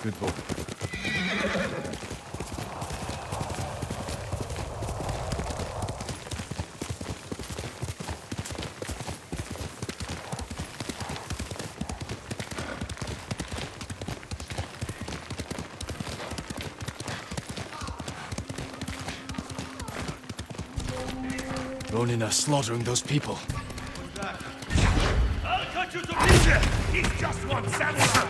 Good boy. Ronin are slaughtering those people. I'll cut you to pieces! He's just one samurai!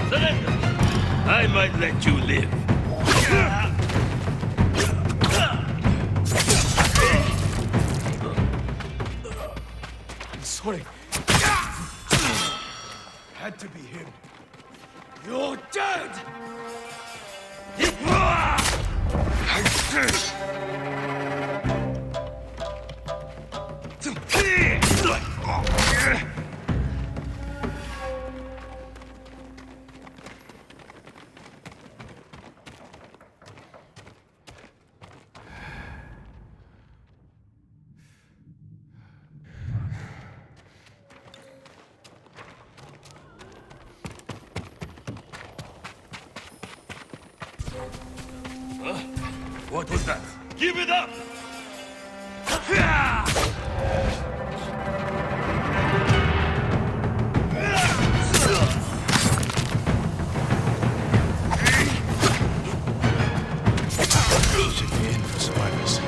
Surrender! I might let you live. I'm sorry. Had to be him. You're dead! What was that? Give it up! Should be in for survivors.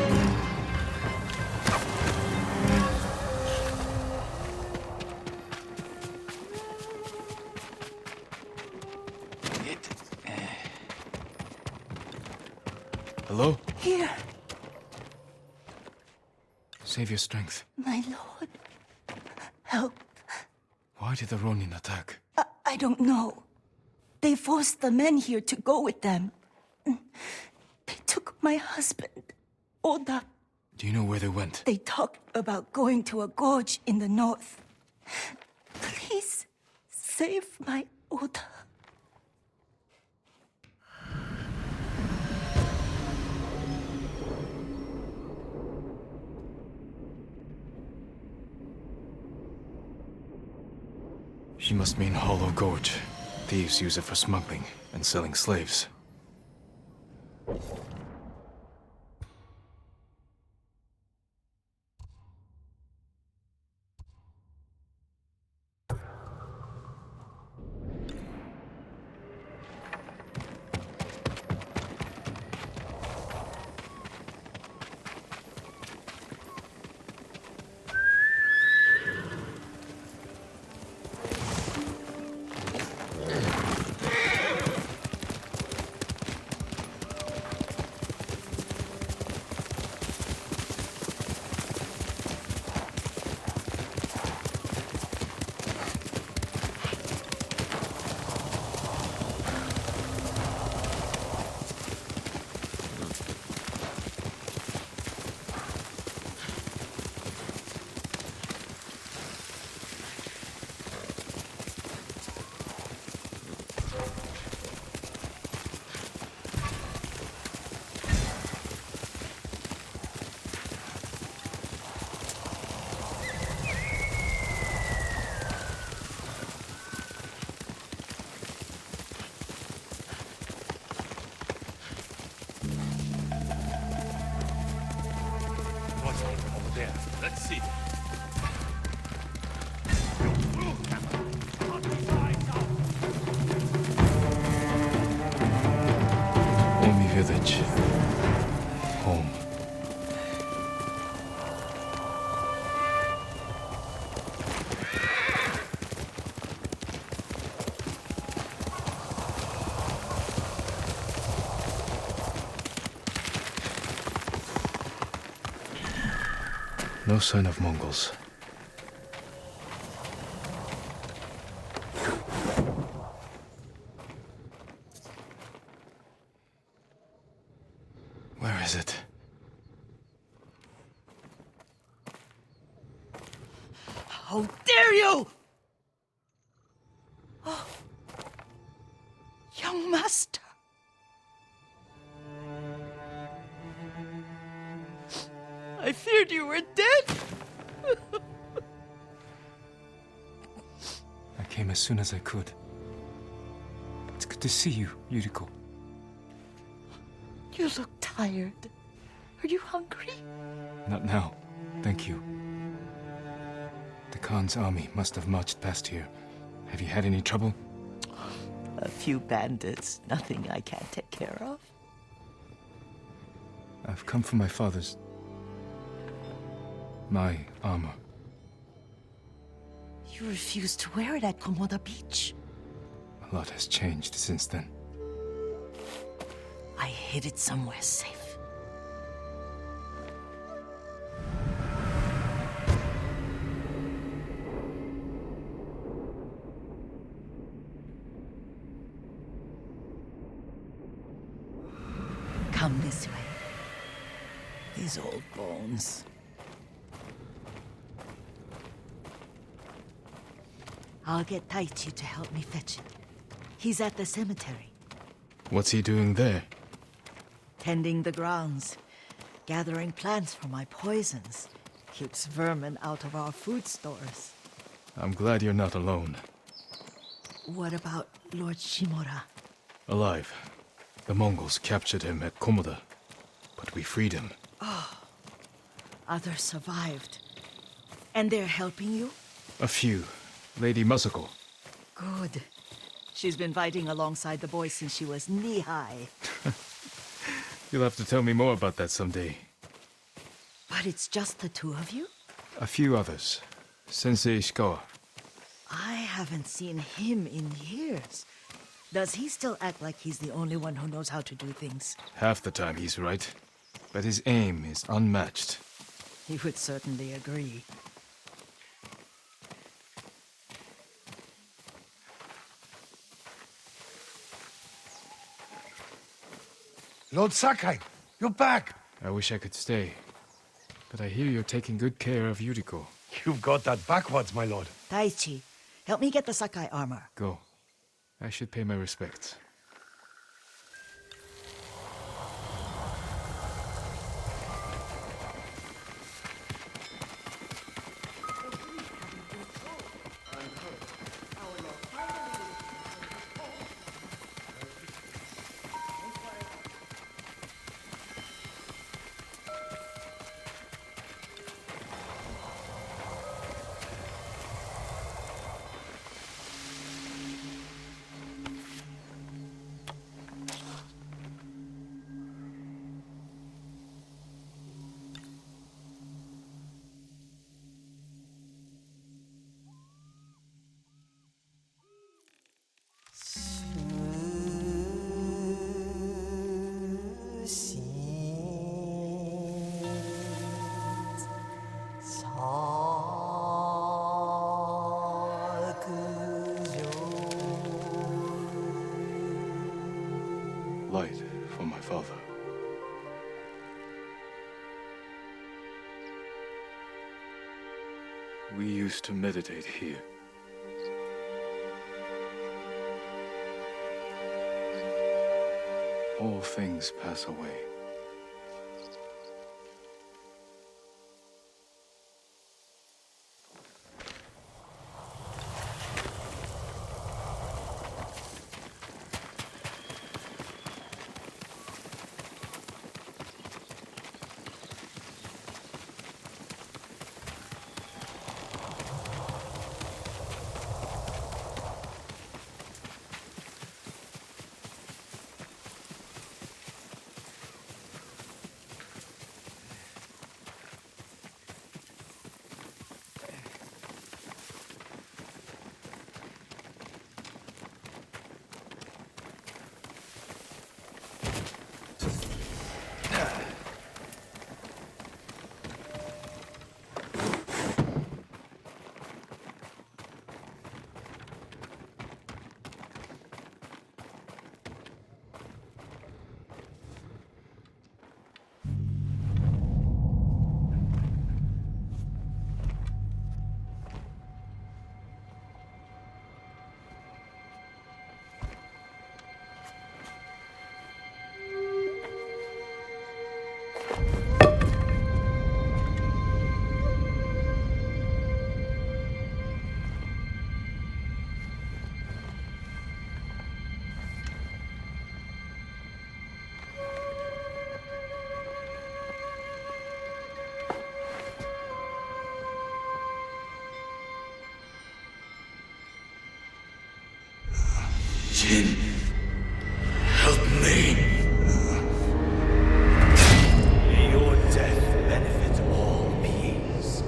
Hello? Here, Save your strength. my lord. Help. Why did the Ronin attack? I don't know. They forced the men here to go with them. They took my husband, Oda. Do you know where they went? They talked about going to a gorge in the north. Please, save my Oda. She must mean Hollow Gorge. Thieves use it for smuggling and selling slaves. What's over there? Let's see. Omi village. Home. No sign of Mongols. Where is it? How dare you! Oh. Young master. I feared you were dead. I came as soon as I could. It's good to see you, Yuriko. You look tired. Are you hungry? Not now. Thank you. The Khan's army must have marched past here. Have you had any trouble? A few bandits. Nothing I can't take care of. I've come for my father's... my armor. You refused to wear it at Komoda Beach. A lot has changed since then. I hid it somewhere safe. Come this way. These old bones. I'll get Taichi to help me fetch it. He's at the cemetery. What's he doing there? Tending the grounds. Gathering plants for my poisons. Keeps vermin out of our food stores. I'm glad you're not alone. What about Lord Shimura? Alive. The Mongols captured him at Komoda, but we freed him. Others survived. And they're helping you? A few. Lady Masako. Good. She's been fighting alongside the boys since she was knee-high. You'll have to tell me more about that someday. But it's just the two of you? A few others. Sensei Ishikawa. I haven't seen him in years. Does he still act like he's the only one who knows how to do things? Half the time he's right, but his aim is unmatched. He would certainly agree. Lord Sakai, you're back. I wish I could stay, but I hear you're taking good care of Yuriko. You've got that backwards, my lord. Taichi, help me get the Sakai armor. Go. I should pay my respects. Light for my father. We used to meditate here. All things pass away. Jin, help me. May your death benefit all beings.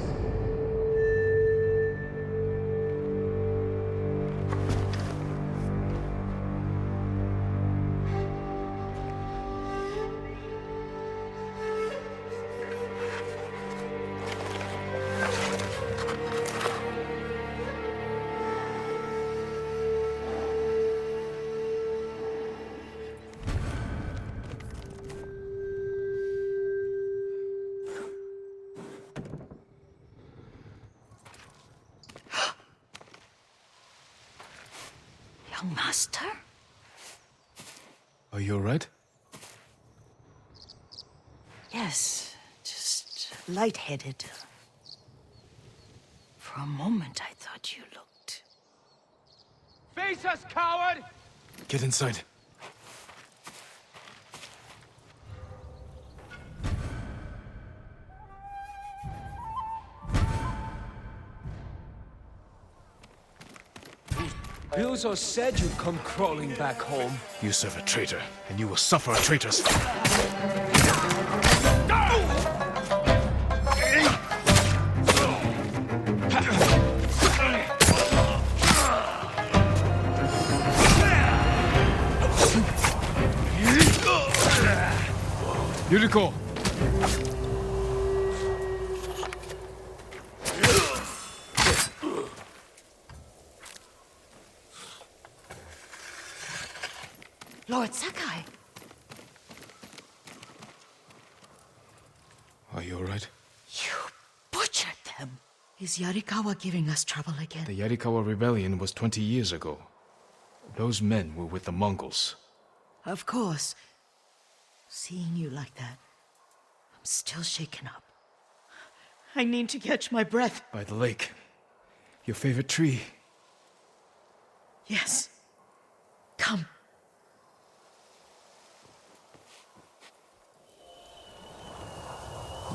Young master? Are you alright? Yes, just lightheaded. For a moment, I thought you looked... Face us, coward! Get inside. Ryuzo said you'd come crawling back home. You serve a traitor, and you will suffer a traitor's fate. Yuriko! Lord Sakai! Are you alright? You butchered them! Is Yarikawa giving us trouble again? The Yarikawa rebellion was 20 years ago. Those men were with the Mongols. Of course. Seeing you like that, I'm still shaken up. I need to catch my breath. By the lake. Your favorite tree. Yes. Come.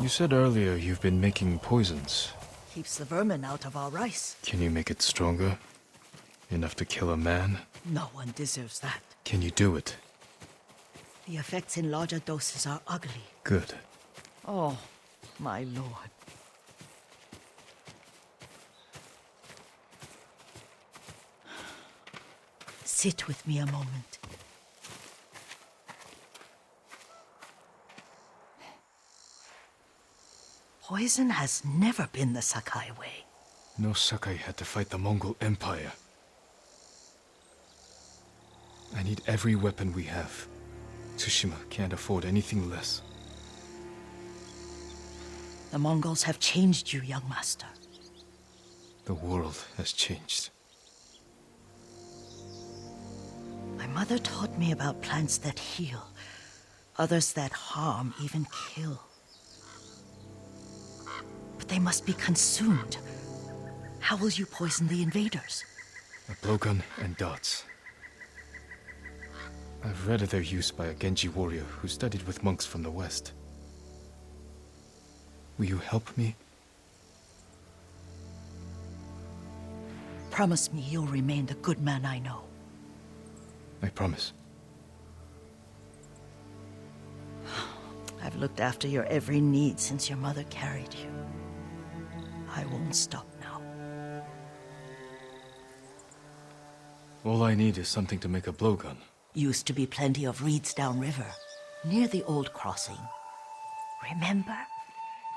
You said earlier you've been making poisons. Keeps the vermin out of our rice. Can you make it stronger? Enough to kill a man? No one deserves that. Can you do it? The effects in larger doses are ugly. Good. Oh, my lord. Sit with me a moment. Poison has never been the Sakai way. No Sakai had to fight the Mongol Empire. I need every weapon we have. Tsushima can't afford anything less. The Mongols have changed you, young master. The world has changed. My mother taught me about plants that heal, others that harm, even kill. But they must be consumed. How will you poison the invaders? A blowgun and darts. I've read of their use by a Genji warrior who studied with monks from the west. Will you help me? Promise me you'll remain the good man I know. I promise. I've looked after your every need since your mother carried you. I won't stop now. All I need is something to make a blowgun. Used to be plenty of reeds downriver, near the old crossing. Remember?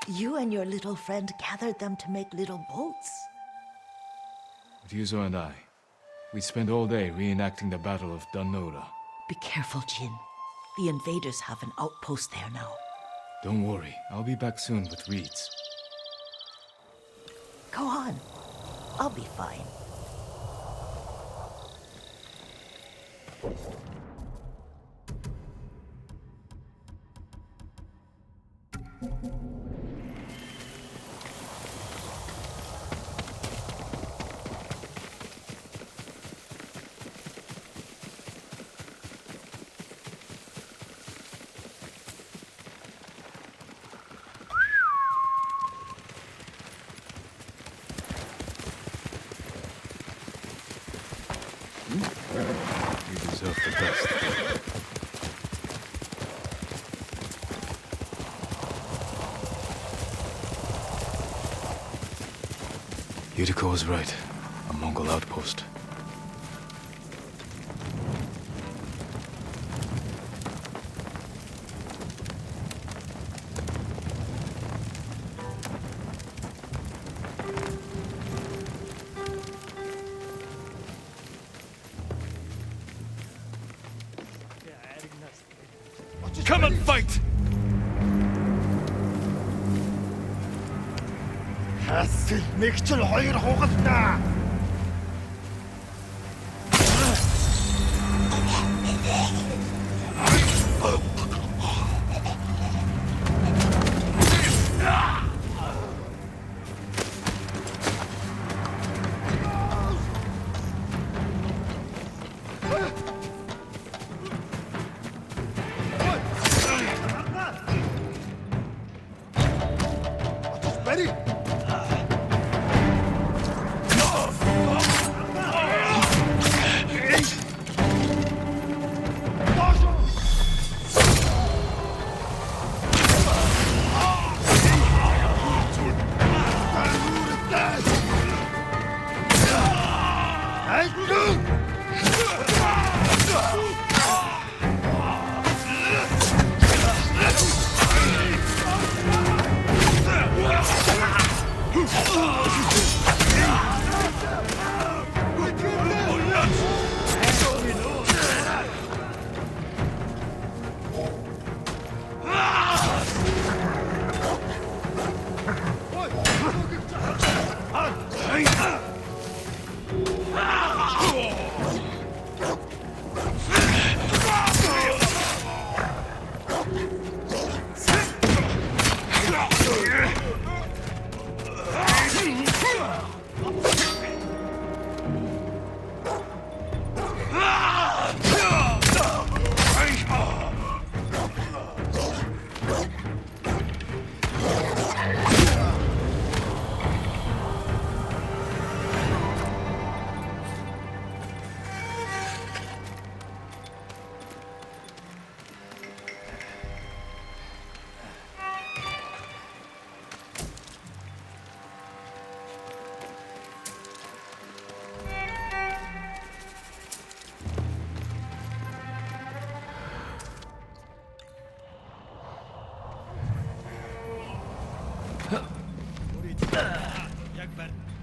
You and your little friend gathered them to make little boats. Ryuzo and I, we'd spend all day reenacting the Battle of Danora. Be careful, Jin. The invaders have an outpost there now. Don't worry, I'll be back soon with reeds. Go on. I'll be fine. deserve the best. Yuriko was right. A Mongol outpost. Come and fight! Хасэл нэг ч хоёр хугалнаа.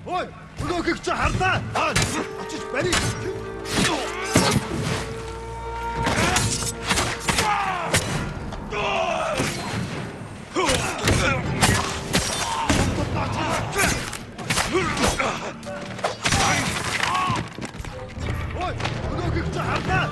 Ой, нөгөөг чи харлаа. Очиж барь. Ой, нөгөөг чи харлаа.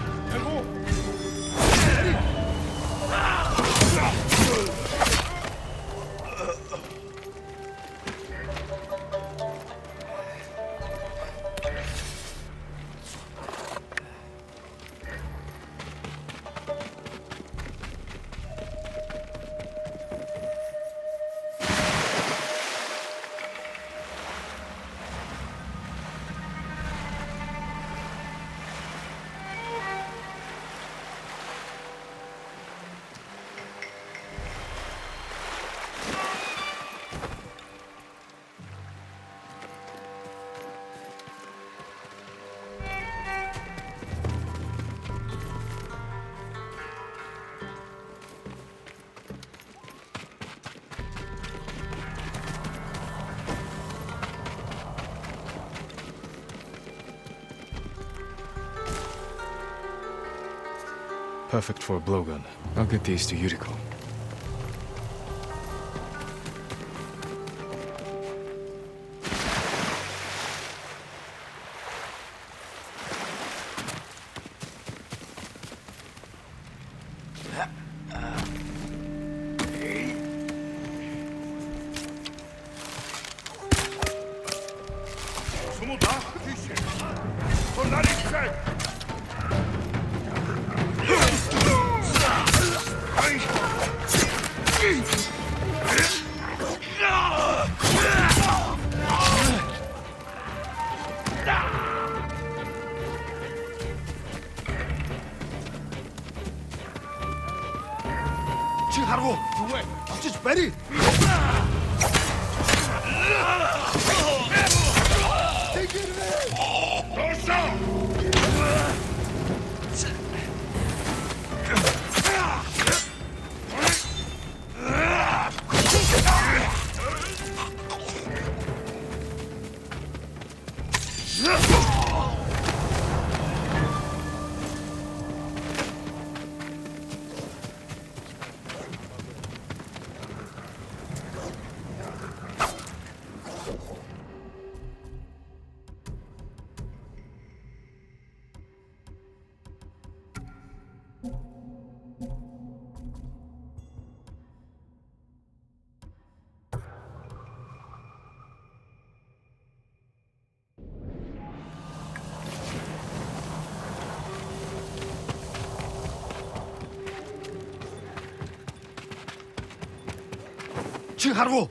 Perfect for a blowgun. I'll get these to Yuriko. Hey! очиж барь. Чи харгу.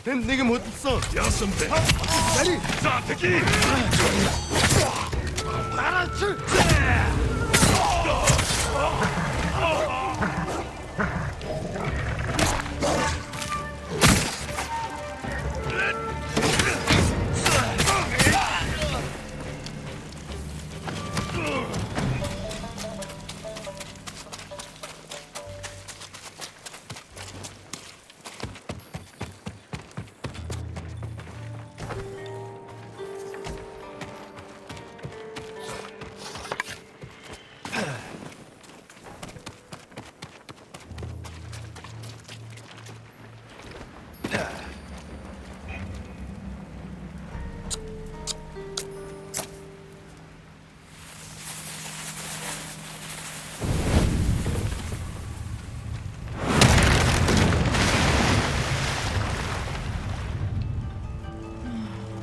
걘 내게 못 있어. 야 선배. барь. 자, 대기. Гараач.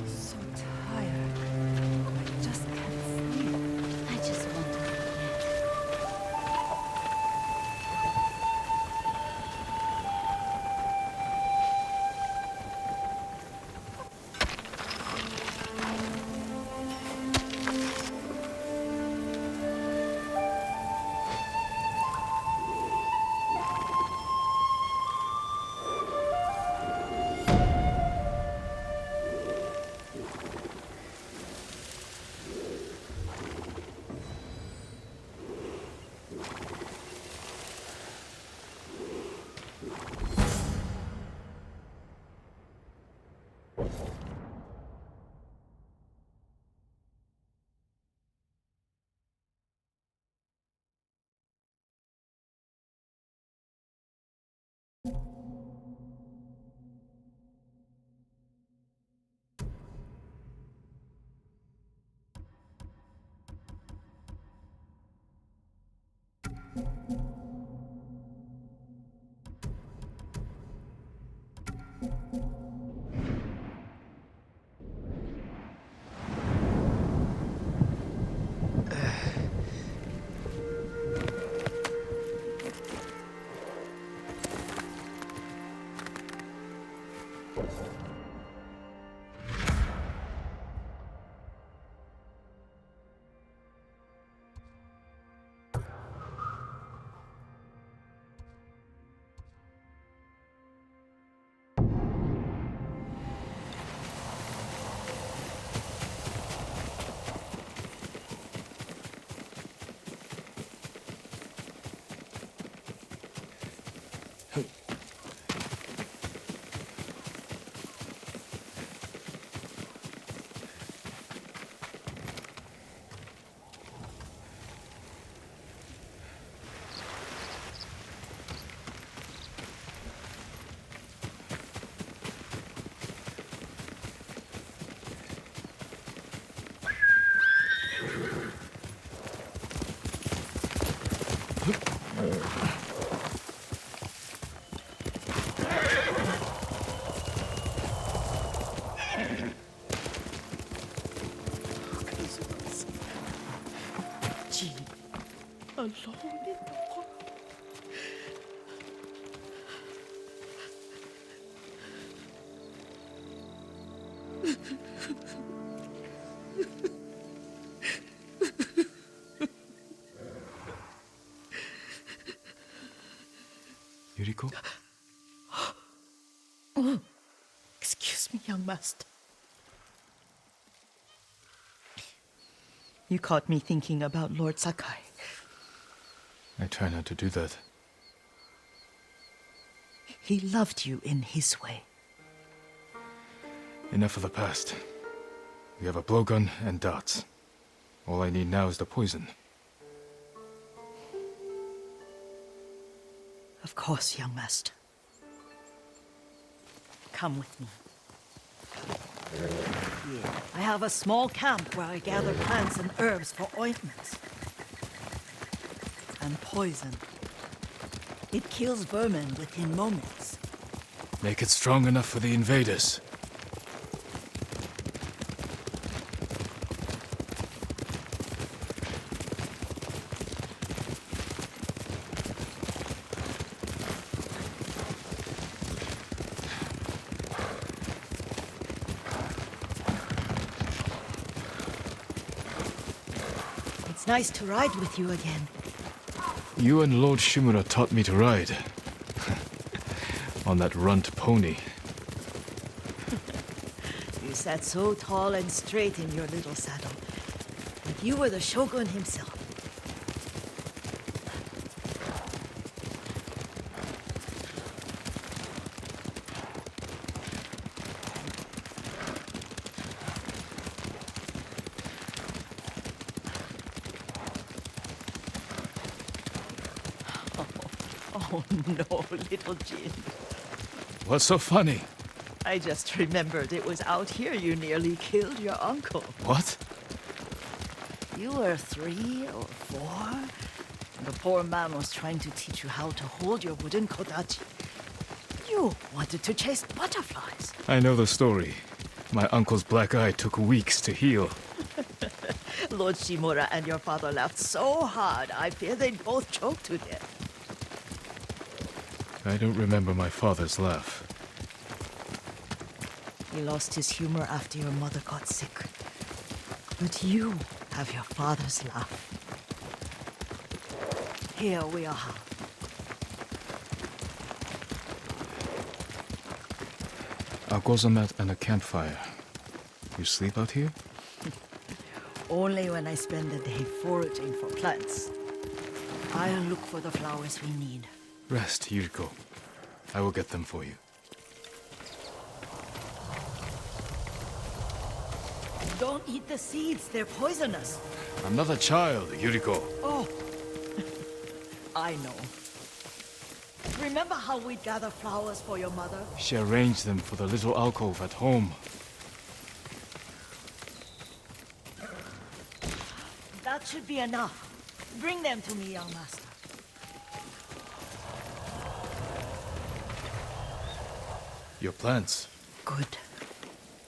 So tired. I just can't sleep. I just want to forget. alone in the world. Yuriko? Excuse me, young master. You caught me thinking about Lord Sakai. I try not to do that. He loved you in his way. Enough of the past. We have a blowgun and darts. All I need now is the poison. Of course, young master. Come with me. Here, I have a small camp where I gather plants and herbs for ointments. And poison. It kills vermin within moments. Make it strong enough for the invaders. It's nice to ride with you again. You and Lord Shimura taught me to ride. On that runt pony. You sat so tall and straight in your little saddle. Like you were the shogun himself. Oh no, little Jin. What's so funny? I just remembered it was out here you nearly killed your uncle. What? You were 3 or 4. And the poor man was trying to teach you how to hold your wooden kodachi. You wanted to chase butterflies. I know the story. My uncle's black eye took weeks to heal. Lord Shimura and your father laughed so hard, I fear they'd both choke to death. I don't remember my father's laugh. He lost his humor after your mother got sick. But you have your father's laugh. Here we are. A gozamat and a campfire. You sleep out here? Only when I spend the day foraging for plants. I'll look for the flowers we need. Rest, Yuriko. I will get them for you. Don't eat the seeds, they're poisonous. I'm not a child, Yuriko. Oh, I know. Remember how we'd gather flowers for your mother? She arranged them for the little alcove at home. That should be enough. Bring them to me, young master. Your plants. Good.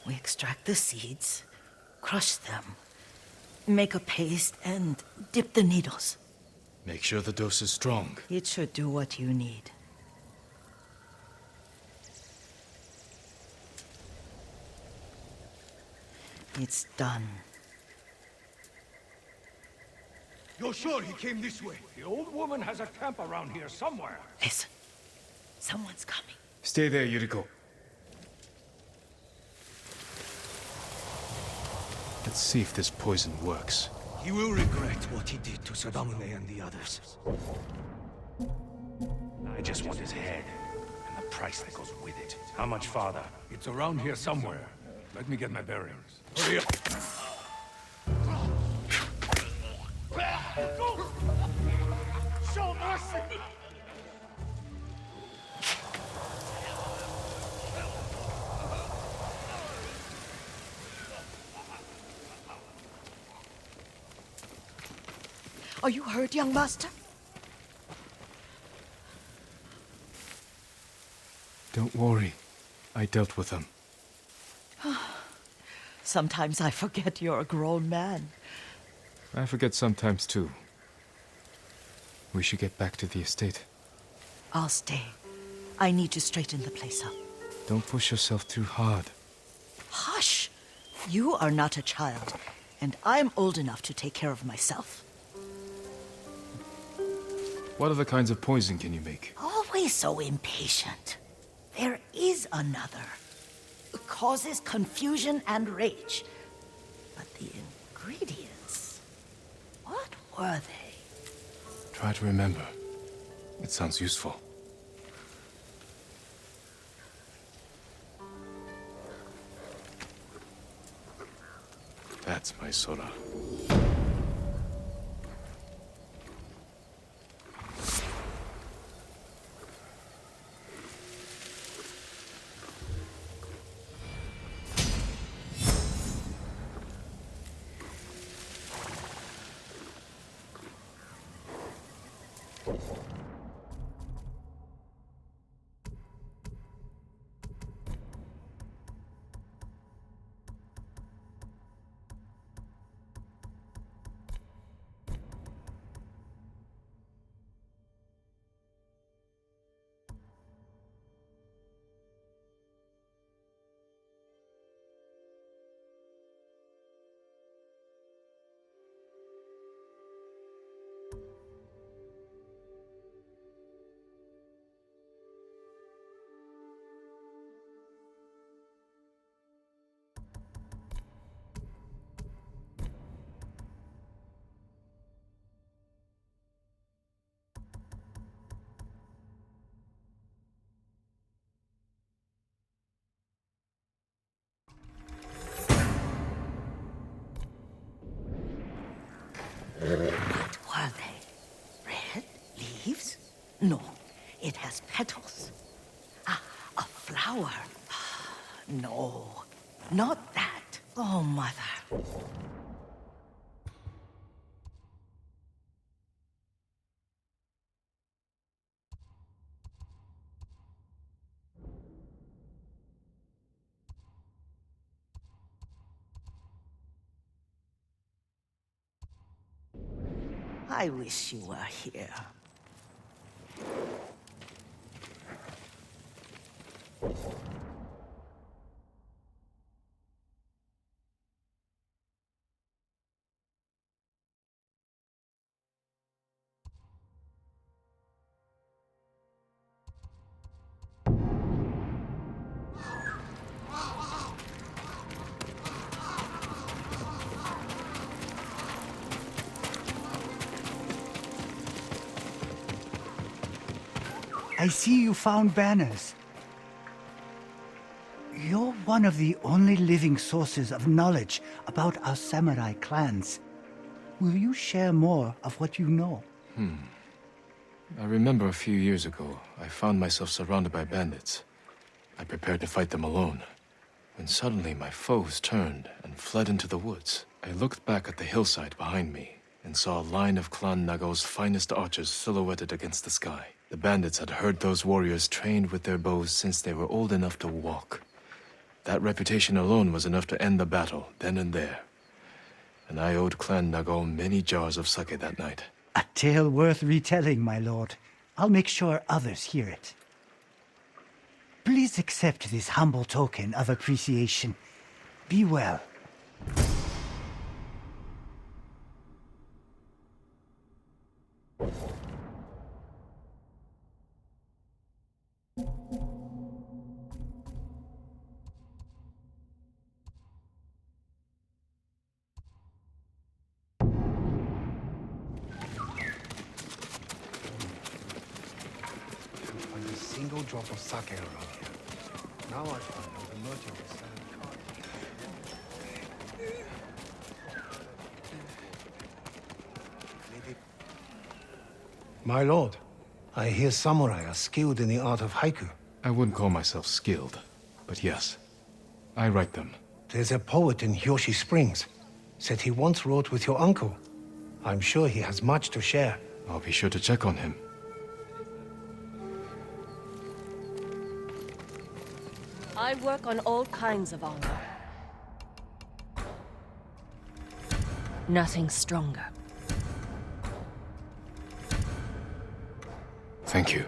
We extract the seeds, crush them, make a paste, and dip the needles. Make sure the dose is strong. It should do what you need. It's done. You're sure he came this way? The old woman has a camp around here somewhere. Listen. Someone's coming. Stay there, Yuriko. Let's see if this poison works. He will regret what he did to Sadamune and the others. I just want his head, and the price that goes with it. How much farther? It's around here somewhere. Let me get my bearings. Hurry up! Show mercy! Are you hurt, young master? Don't worry. I dealt with them. Sometimes I forget you're a grown man. I forget sometimes too. We should get back to the estate. I'll stay. I need to straighten the place up. Don't push yourself too hard. Hush! You are not a child, and I'm old enough to take care of myself. What other kinds of poison can you make? Always so impatient. There is another. It causes confusion and rage. But the ingredients... what were they? Try to remember. It sounds useful. That's my Sora. What were they? Red leaves? No, it has petals. Ah, a flower. No, not that. Oh, Mother. I wish you were here. I see you found banners. You're one of the only living sources of knowledge about our samurai clans. Will you share more of what you know? I remember a few years ago, I found myself surrounded by bandits. I prepared to fight them alone, when suddenly my foes turned and fled into the woods. I looked back at the hillside behind me and saw a line of Clan Nagao's finest archers silhouetted against the sky. The bandits had heard those warriors trained with their bows since they were old enough to walk. That reputation alone was enough to end the battle, then and there. And I owed Clan Nagao many jars of sake that night. A tale worth retelling, my lord. I'll make sure others hear it. Please accept this humble token of appreciation. Be well. Find a single drop of sake around here. Now I find out the merchant is selling cards. My lord, I hear samurai are skilled in the art of haiku. I wouldn't call myself skilled, but yes, I write them. There's a poet in Hyoshi Springs. Said he once wrote with your uncle. I'm sure he has much to share. I'll be sure to check on him. I work on all kinds of armor. Nothing stronger. Thank you.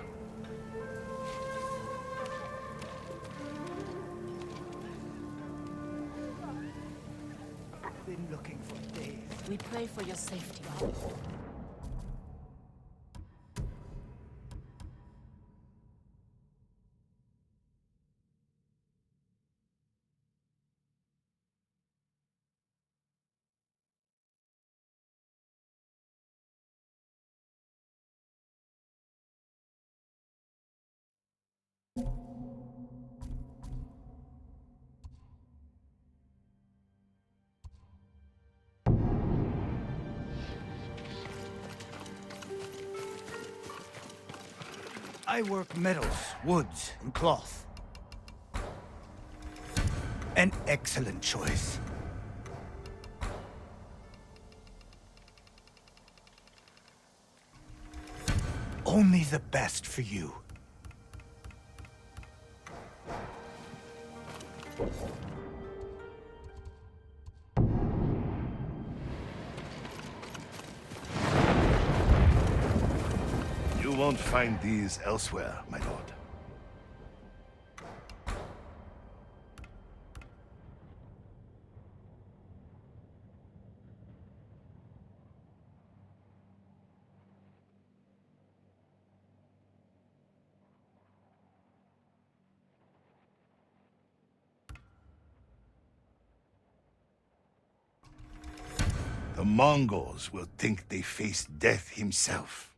Been looking for days. We pray for your safety. I work metals, woods, and cloth. An excellent choice. Only the best for you. You won't find these elsewhere, my lord. The Mongols will think they face death himself.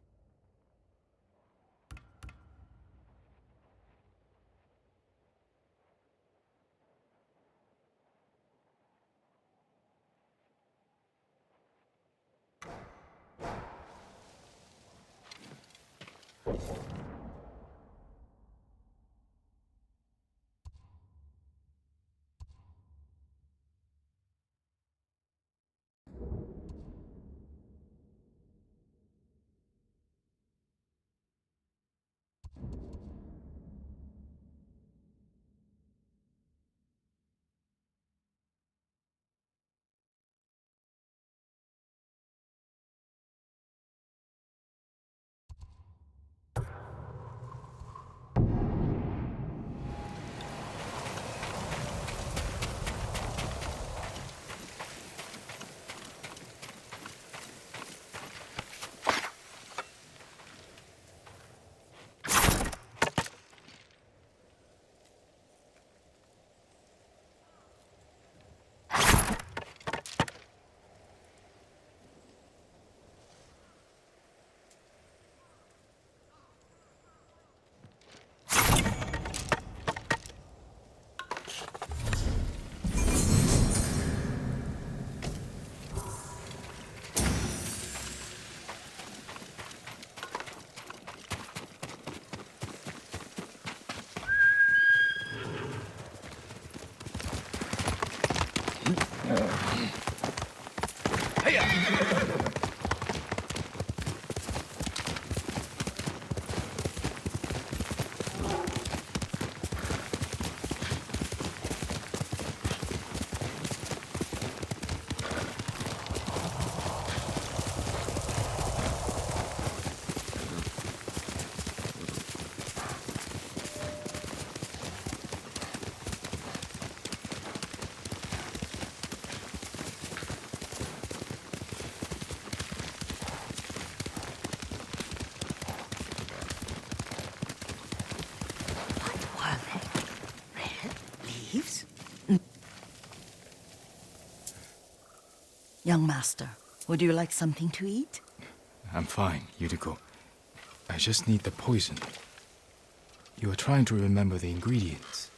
Young master, would you like something to eat? I'm fine, Yuriko. I just need the poison. You were trying to remember the ingredients.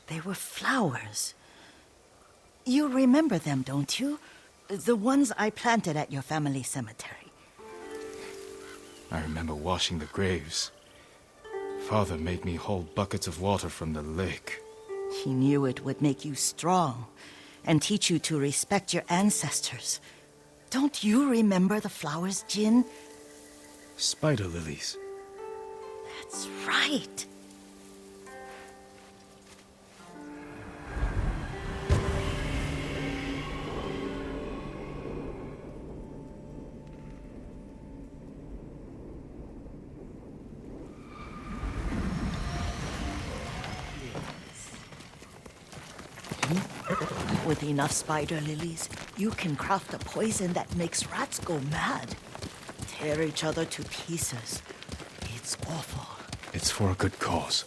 They were flowers. You remember them, don't you? The ones I planted at your family cemetery. I remember washing the graves. Father made me hold buckets of water from the lake. He knew it would make you strong and teach you to respect your ancestors. Don't you remember the flowers, Jin? Spider lilies. That's right. With enough spider lilies, you can craft a poison that makes rats go mad. Tear each other to pieces. It's awful. It's for a good cause.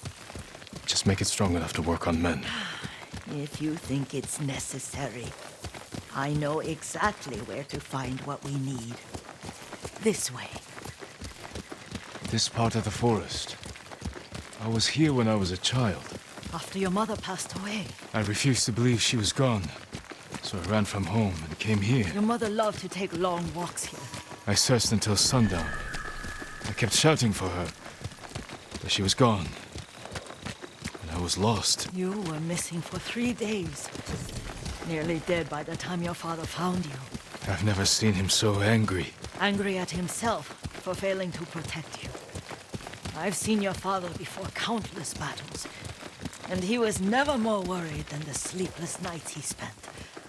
Just make it strong enough to work on men. If you think it's necessary, I know exactly where to find what we need. This way. This part of the forest. I was here when I was a child. After your mother passed away. I refused to believe she was gone. So I ran from home and came here. Your mother loved to take long walks here. I searched until sundown. I kept shouting for her. But she was gone. And I was lost. You were missing for 3 days. Nearly dead by the time your father found you. I've never seen him so angry. Angry at himself for failing to protect you. I've seen your father before countless battles. And he was never more worried than the sleepless nights he spent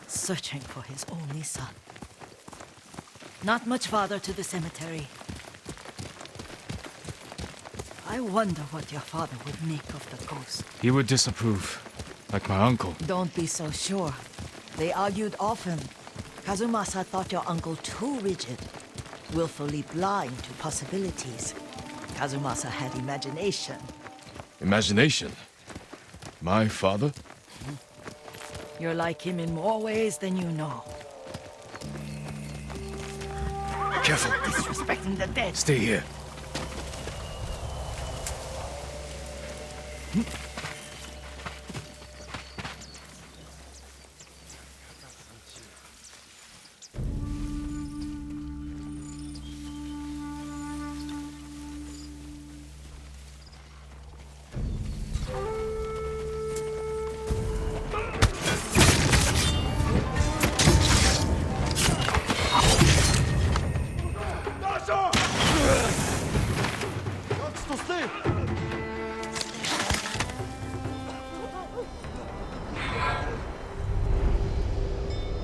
searching for his only son. Not much farther to the cemetery. I wonder what your father would make of the ghost. He would disapprove, like my uncle. Don't be so sure. They argued often. Kazumasa thought your uncle too rigid, willfully blind to possibilities. Kazumasa had imagination. Imagination? My father? You're like him in more ways than you know. Careful. Disrespecting the dead. Stay here.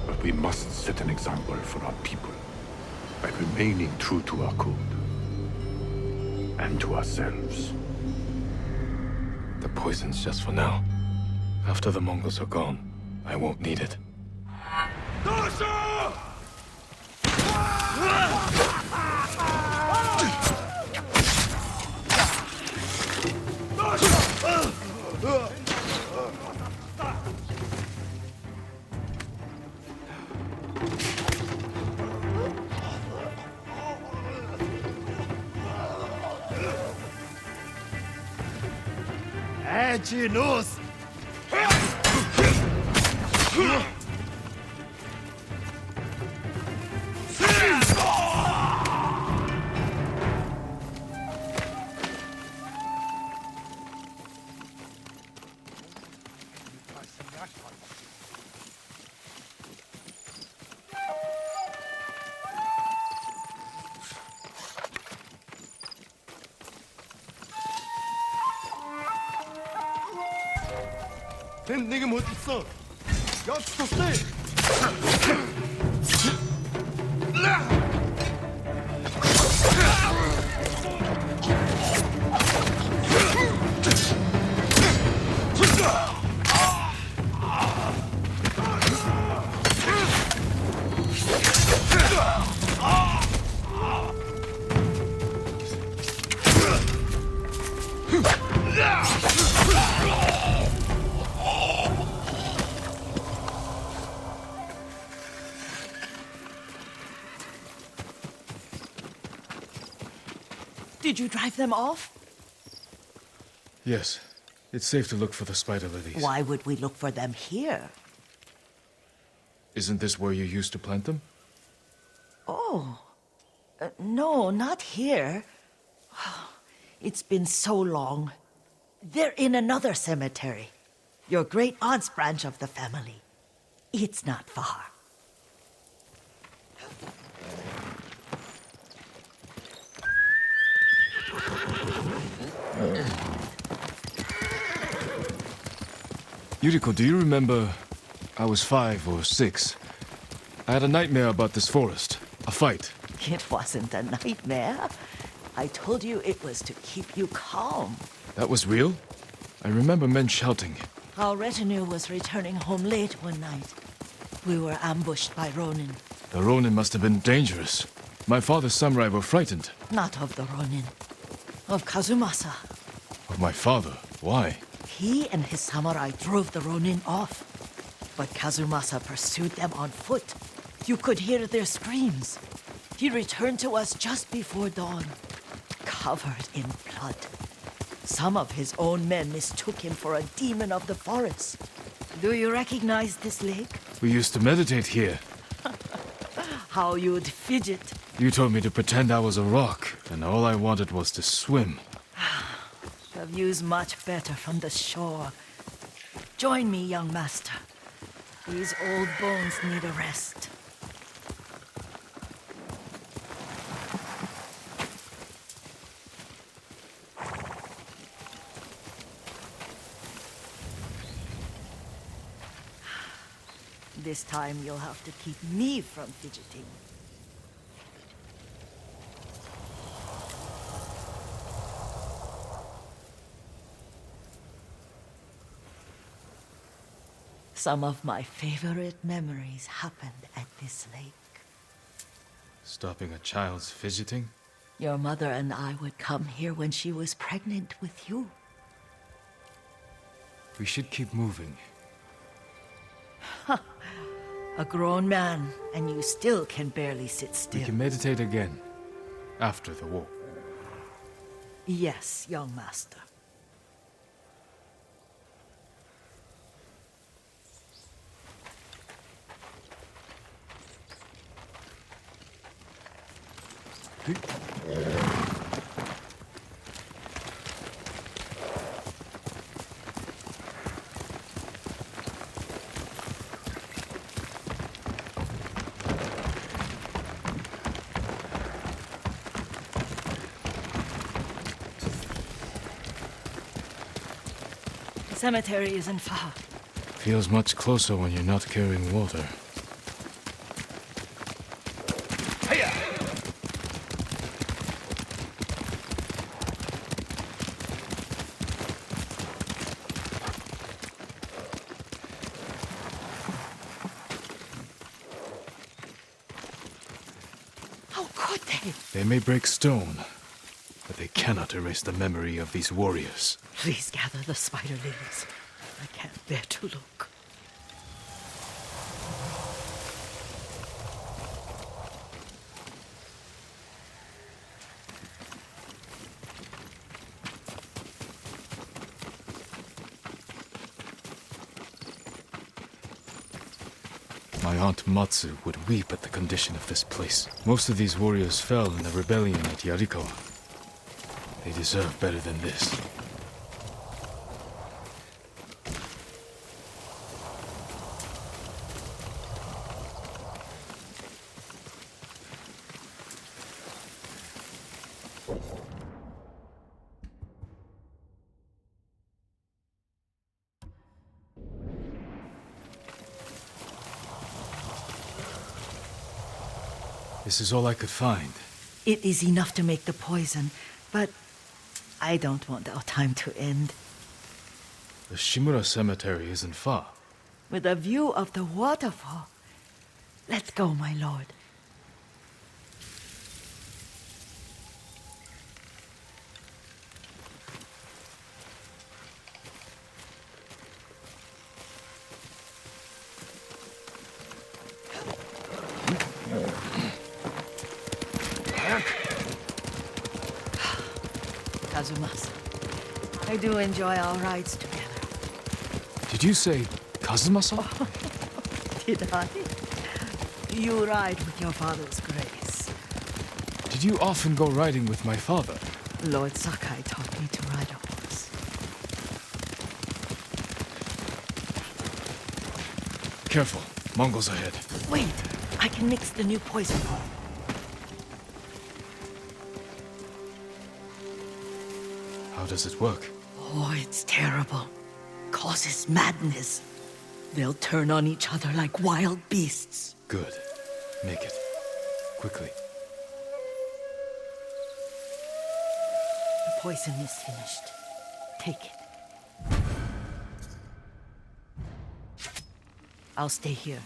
But we must set an example for our people by remaining true to our code and to ourselves. The poison's just for now. After the Mongols are gone, I won't need it. Aginos! 걘 내게 못 있어. 약속 돼. Did you drive them off? Yes. It's safe to look for the spider lilies. Why would we look for them here? Isn't this where you used to plant them? Oh. No, not here. It's been so long. They're in another cemetery. Your great aunt's branch of the family. It's not far. Yuriko, do you remember? I was 5 or 6. I had a nightmare about this forest. A fight. It wasn't a nightmare. I told you it was to keep you calm. That was real? I remember men shouting. Our retinue was returning home late one night. We were ambushed by Ronin. The Ronin must have been dangerous. My father's samurai were frightened. Not of the Ronin. Of Kazumasa. Of my father? Why? He and his samurai drove the Ronin off. But Kazumasa pursued them on foot. You could hear their screams. He returned to us just before dawn, covered in blood. Some of his own men mistook him for a demon of the forest. Do you recognize this lake? We used to meditate here. How you'd fidget. You told me to pretend I was a rock, and all I wanted was to swim. The view's much better from the shore. Join me, young master. These old bones need a rest. This time you'll have to keep me from fidgeting. Some of my favorite memories happened at this lake. Stopping a child's fidgeting? Your mother and I would come here when she was pregnant with you. We should keep moving. A grown man, and you still can barely sit still. We can meditate again. After the war. Yes, young master. The cemetery isn't far. Feels much closer when you're not carrying water. How could they? They may break stone, but they cannot erase the memory of these warriors. Please gather the spider lilies. I can't bear to look. My aunt Matsu would weep at the condition of this place. Most of these warriors fell in the rebellion at Yarikawa. They deserve better than this. This is all I could find. It is enough to make the poison, but I don't want our time to end. The Shimura Cemetery isn't far. With a view of the waterfall. Let's go, my lord. Kazumasa, I do enjoy our rides together. Did you say Kazumasa? Did I? You ride with your father's grace. Did you often go riding with my father? Lord Sakai taught me to ride a horse. Careful, Mongols ahead. Wait, I can mix the new poison. How does it work? Oh, it's terrible. Causes madness. They'll turn on each other like wild beasts. Good. Make it. Quickly. The poison is finished. Take it. I'll stay here.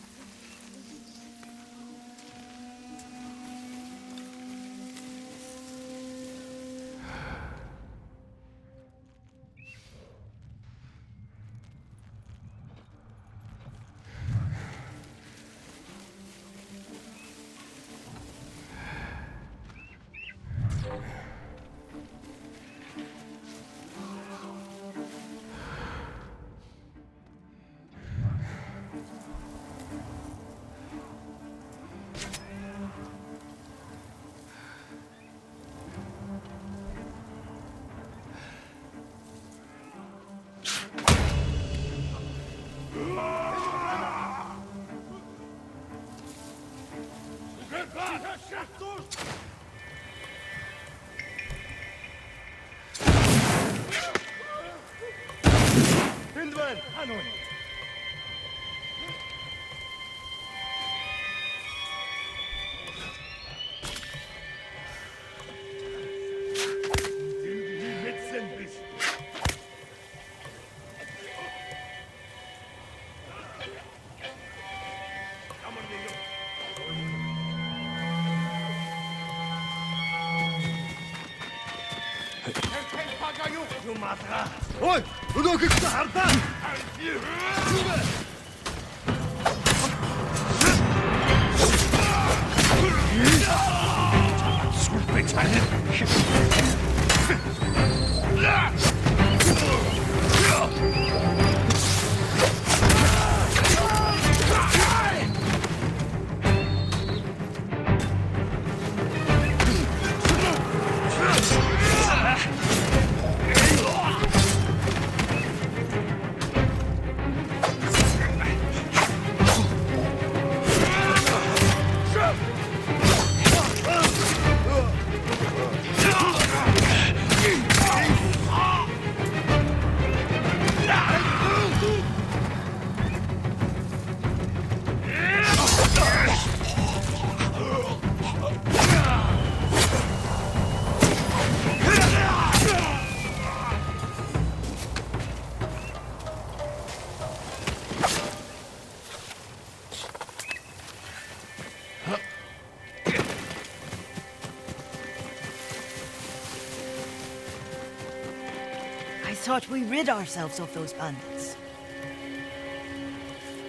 I thought we rid ourselves of those bandits.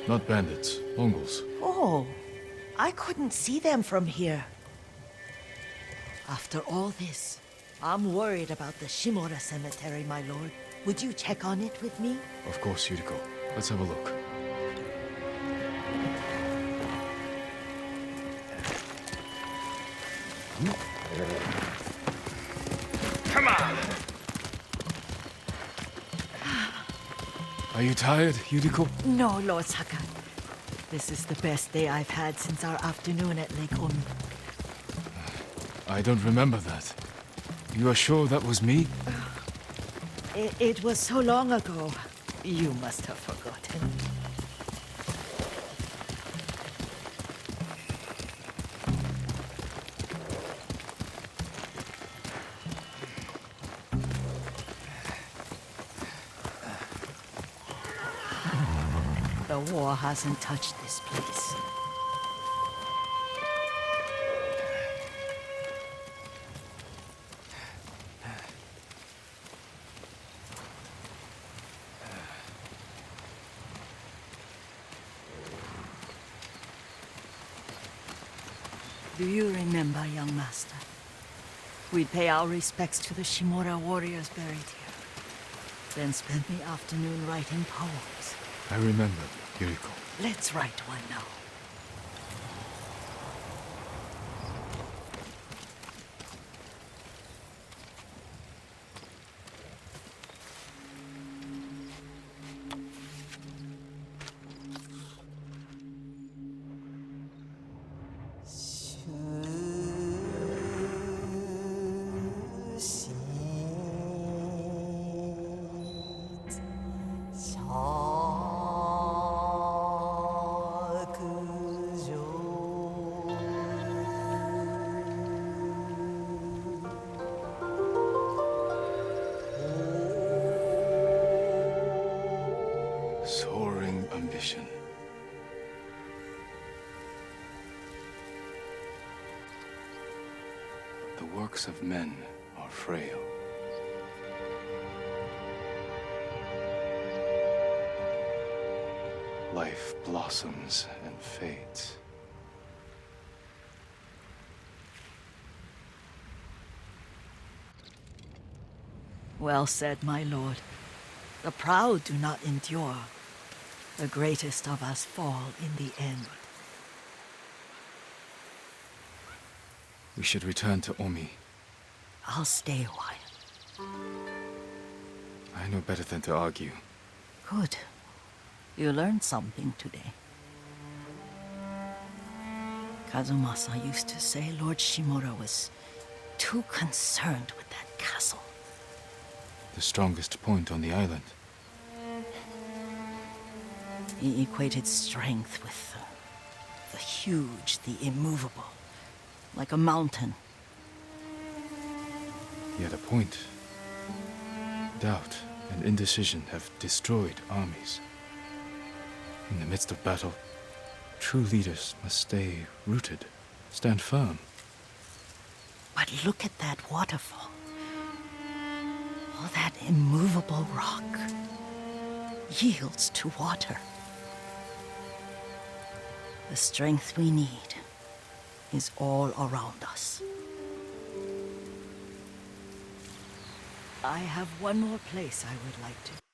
Not bandits, Mongols. Oh, I couldn't see them from here. After all this, I'm worried about the Shimura cemetery, my lord. Would you check on it with me? Of course, Yuriko. Let's have a look. Come on! Are you tired, Yuriko? No, Lord Saka. This is the best day I've had since our afternoon at Lake Omi. I don't remember that. You are sure that was me? It was so long ago. You must have forgotten. The war hasn't touched this place. Do you remember, young master? We'd pay our respects to the Shimura warriors buried here, then spend the afternoon writing poems. I remember, Yuriko. Let's write one now. Soaring ambition. The works of men are frail. Life blossoms and fades. Well said, my lord. The proud do not endure. The greatest of us fall in the end. We should return to Omi. I'll stay a while. I know better than to argue. Good. You learned something today. Kazumasa used to say Lord Shimura was too concerned with that castle. The strongest point on the island. He equated strength with the huge, the immovable, like a mountain. He had a point. Doubt and indecision have destroyed armies. In the midst of battle, true leaders must stay rooted, stand firm. But look at that waterfall. All that immovable rock yields to water. The strength we need is all around us. I have one more place I would like to.